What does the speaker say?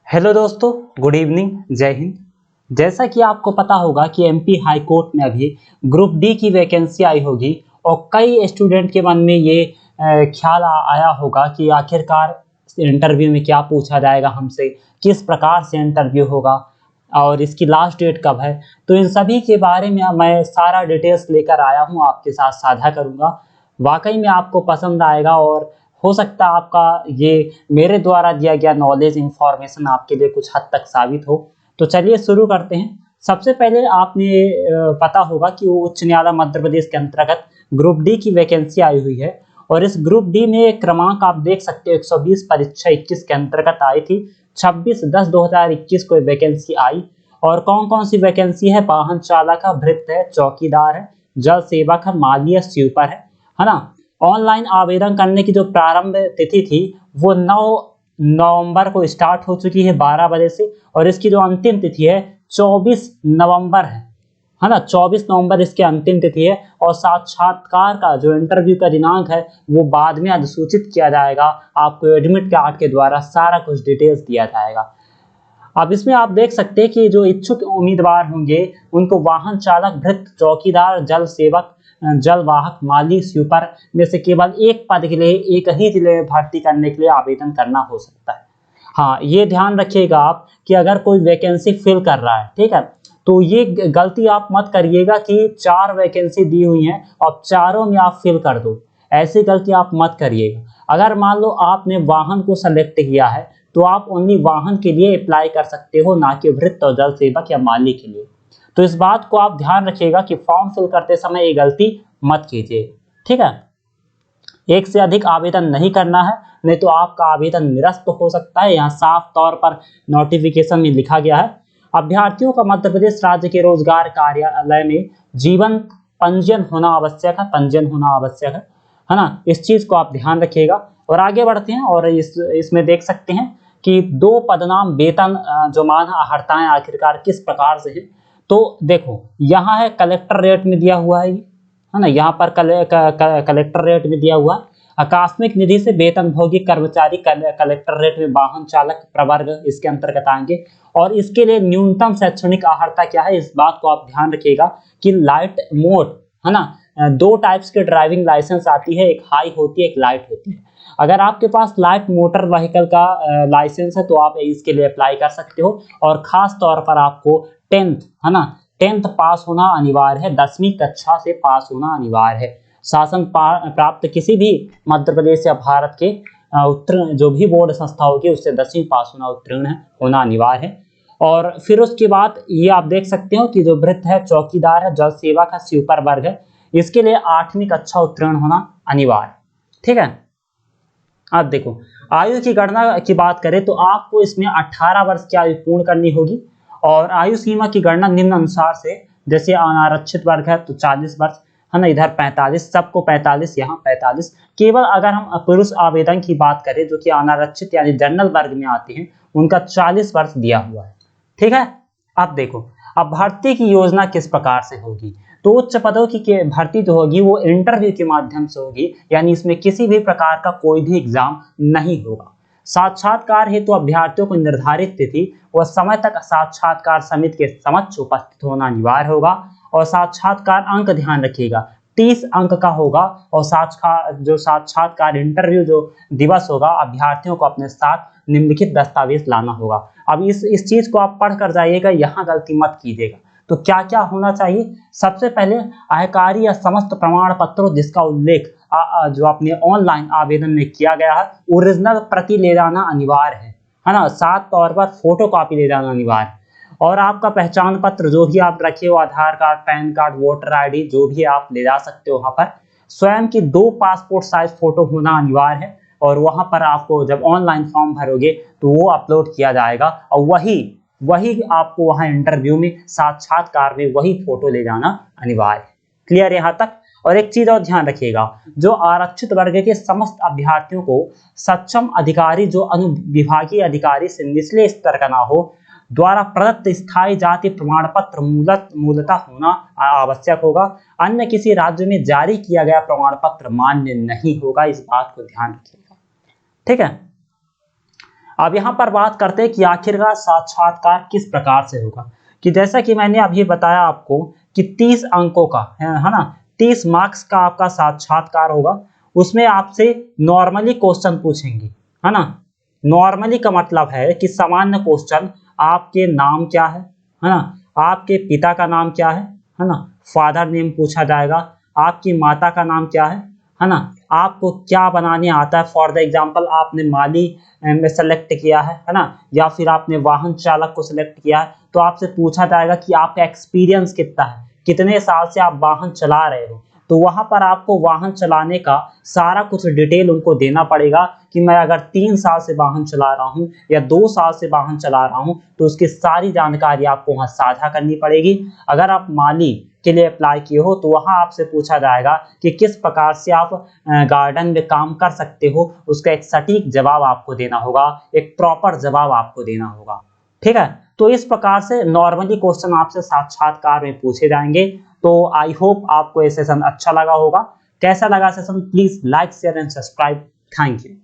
Hello दोस्तों, good evening, जय हिंद। जैसा कि आपको पता होगा कि एमपी हाई कोर्ट में अभी ग्रुप डी की वैकेंसी आई होगी और कई स्टूडेंट के मन में ये ख्याल आया होगा कि आखिरकार इंटरव्यू में क्या पूछा जाएगा हमसे, किस प्रकार से इंटरव्यू होगा और इसकी लास्ट डेट कब है। तो इन सभी के बारे में मैं सारा डिटेल्स लेकर आया हूँ, आपके साथ साझा करूँगा। वाकई में आपको पसंद आएगा और हो सकता है आपका ये मेरे द्वारा दिया गया नॉलेज इंफॉर्मेशन आपके लिए कुछ हद तक साबित हो। तो चलिए शुरू करते हैं। सबसे पहले आपने पता होगा कि वो उच्च न्यायालय मध्य प्रदेश के अंतर्गत ग्रुप डी की वैकेंसी आई हुई है और इस ग्रुप डी में क्रमांक आप देख सकते हो 120 परीक्षा 21 के अंतर्गत आई थी। 26/10/2021 को वैकेंसी आई और कौन कौन सी वैकेंसी है? वाहन चालक है, भृत्य है, चौकीदार है, जल सेवक है, माली है, स्वीपर है ना। ऑनलाइन आवेदन करने की जो प्रारंभ तिथि थी वो 9 नवंबर को स्टार्ट हो चुकी है 12 बजे से और इसकी जो अंतिम तिथि है 24 नवंबर है ना। 24 नवंबर इसकी अंतिम तिथि है और साक्षात्कार का जो इंटरव्यू का दिनांक है वो बाद में अधिसूचित किया जाएगा। आपको एडमिट कार्ड के द्वारा सारा कुछ डिटेल्स दिया जाएगा। अब इसमें आप देख सकते हैं कि जो इच्छुक उम्मीदवार होंगे उनको वाहन चालक, भृत्य, चौकीदार, जल सेवक, जल वाहक, माली, स्वीपर में से केवल एक पद के लिए एक ही जिले में भर्ती करने के लिए आवेदन करना हो सकता है। हाँ, ये ध्यान रखिएगा आप कि अगर कोई वैकेंसी फिल कर रहा है, ठीक है, तो ये गलती आप मत करिएगा कि 4 वैकेंसी दी हुई हैं और चारों में आप फिल कर दो। ऐसी गलती आप मत करिएगा। अगर मान लो आपने वाहन को सेलेक्ट किया है तो आप ओनली वाहन के लिए अप्लाई कर सकते हो, ना कि भृत्य और जल सेवक या माली के लिए। तो इस बात को आप ध्यान रखिएगा कि फॉर्म फिल करते समय ये गलती मत कीजिए, ठीक है। एक से अधिक आवेदन नहीं करना है, नहीं तो आपका आवेदन निरस्त हो सकता है। यहाँ साफ तौर पर नोटिफिकेशन में लिखा गया है, अभ्यर्थियों का मध्य प्रदेश राज्य के रोजगार कार्यालय में जीवन पंजीयन होना आवश्यक है, पंजीयन होना आवश्यक है ना। इस चीज को आप ध्यान रखिएगा और आगे बढ़ते हैं। और इसमें देख सकते हैं कि 2 पदनाम वेतन जो मान हड़ताएं आखिरकार किस प्रकार से है। तो देखो, यहाँ है कलेक्टर रेट में दिया हुआ है ना। यहाँ पर कलेक्टर रेट में दिया हुआ है। आकस्मिक निधि से वेतनभोगी कर्मचारी कलेक्टर रेट में वाहन चालक प्रवर्ग इसके अंतर्गत आएंगे और इसके लिए न्यूनतम शैक्षणिक अर्हता क्या है, इस बात को आप ध्यान रखिएगा कि लाइट मोड है ना। 2 टाइप्स के ड्राइविंग लाइसेंस आती है, एक हाई होती है, एक लाइट होती है। अगर आपके पास लाइट मोटर व्हीकल का लाइसेंस है तो आप इसके लिए अप्लाई कर सकते हो और खास तौर पर आपको 10th है ना, 10th पास होना अनिवार्य है, 10वीं कक्षा से पास होना अनिवार्य है। शासन प्राप्त किसी भी मध्य प्रदेश या भारत के उत्तीर्ण जो भी बोर्ड संस्था होगी उससे 10वीं पास होना उत्तीर्ण होना अनिवार्य है। और फिर उसके बाद ये आप देख सकते हो कि जो भृत्य है, चौकीदार है, जल सेवक है, स्वीपर वर्ग है, इसके लिए 8वीं कक्षा उत्तीर्ण होना अनिवार्य, ठीक है। अब देखो, आयु की गणना की बात करें तो आपको इसमें 18 वर्ष की आयु पूर्ण करनी होगी और आयु सीमा की गणना निम्न अनुसार से, जैसे अनारक्षित वर्ग है तो 40 वर्ष है ना, इधर 45, सबको 45, यहाँ 45। केवल अगर हम पुरुष आवेदन की बात करें जो कि अनारक्षित यानी जनरल वर्ग में आते हैं, उनका 40 वर्ष दिया हुआ है, ठीक है। अब देखो, अब भर्ती की योजना किस प्रकार से होगी। तो उच्च पदों की भर्ती जो होगी वो इंटरव्यू के माध्यम से होगी, यानी इसमें किसी भी प्रकार का कोई भी एग्जाम नहीं होगा। साक्षात्कार हेतु अभ्यर्थियों को निर्धारित तिथि व समय तक साक्षात्कार समिति के समक्ष उपस्थित होना अनिवार्य होगा और साक्षात्कार अंक ध्यान रखिएगा 30 अंक का होगा और साक्षात्कार इंटरव्यू जो दिवस होगा, अभ्यर्थियों को अपने साथ निम्नलिखित दस्तावेज लाना होगा। अब इस चीज को आप पढ़ कर जाइएगा, यहाँ गलती मत कीजिएगा। तो क्या क्या होना चाहिए? सबसे पहले आयकारी या समस्त प्रमाण पत्रों जिसका उल्लेख जो आपने ऑनलाइन आवेदन में किया गया है, ओरिजिनल प्रति ले जाना अनिवार्य है ना। साथ तौर पर फोटो कॉपी ले जाना अनिवार्य और आपका पहचान पत्र जो भी आप रखे हो, Aadhaar card, PAN card, voter ID, जो भी आप ले जा सकते हो वहां पर। स्वयं की 2 पासपोर्ट साइज फोटो होना अनिवार्य है और वहां पर आपको जब ऑनलाइन फॉर्म भरोगे तो वो अपलोड किया जाएगा और वही आपको वहां इंटरव्यू में, साक्षात्कार में वही फोटो ले जाना अनिवार्य है। क्लियर यहाँ तक? और एक चीज और ध्यान रखिएगा, जो आरक्षित वर्ग के समस्त अभ्यर्थियों को सक्षम अधिकारी जो अनुविभागीय अधिकारी से निचले स्तर का ना हो द्वारा प्रदत्त स्थायी जाति प्रमाण पत्र मूलतः होना आवश्यक होगा। अन्य किसी राज्य में जारी किया गया प्रमाण पत्र मान्य नहीं होगा, इस बात को ध्यान रखिएगा, ठीक है। अब यहाँ पर बात करते हैं कि आखिरकार साक्षात्कार किस प्रकार से होगा। कि जैसा कि मैंने अभी बताया आपको कि 30 अंकों का है ना, 30 मार्क्स का आपका साक्षात्कार होगा। उसमें आपसे नॉर्मली क्वेश्चन पूछेंगे, है ना। नॉर्मली का मतलब है कि सामान्य क्वेश्चन, आपके नाम क्या है ना, आपके पिता का नाम क्या है ना, फादर नेम पूछा जाएगा, आपकी माता का नाम क्या है ना, आपको क्या बनाने आता है। फॉर द एग्जांपल आपने माली में सेलेक्ट किया है ना, या फिर आपने वाहन चालक को सिलेक्ट किया है, तो आपसे पूछा जाएगा कि आपका एक्सपीरियंस कितना है, कितने साल से आप वाहन चला रहे हो। तो वहां पर आपको वाहन चलाने का सारा कुछ डिटेल उनको देना पड़ेगा कि मैं अगर 3 साल से वाहन चला रहा हूं या 2 साल से वाहन चला रहा हूं, तो उसकी सारी जानकारी आपको वहां साझा करनी पड़ेगी। अगर आप माली के लिए अप्लाई किए हो तो वहां आपसे पूछा जाएगा कि किस प्रकार से आप गार्डन में काम कर सकते हो, उसका एक सटीक जवाब आपको देना होगा, एक प्रॉपर जवाब आपको देना होगा। ठीक है, तो इस प्रकार से नॉर्मली क्वेश्चन आपसे साक्षात्कार में पूछे जाएंगे। तो आई होप आपको ये सेशन अच्छा लगा होगा। कैसा लगा session, please like share and subscribe. Thank you.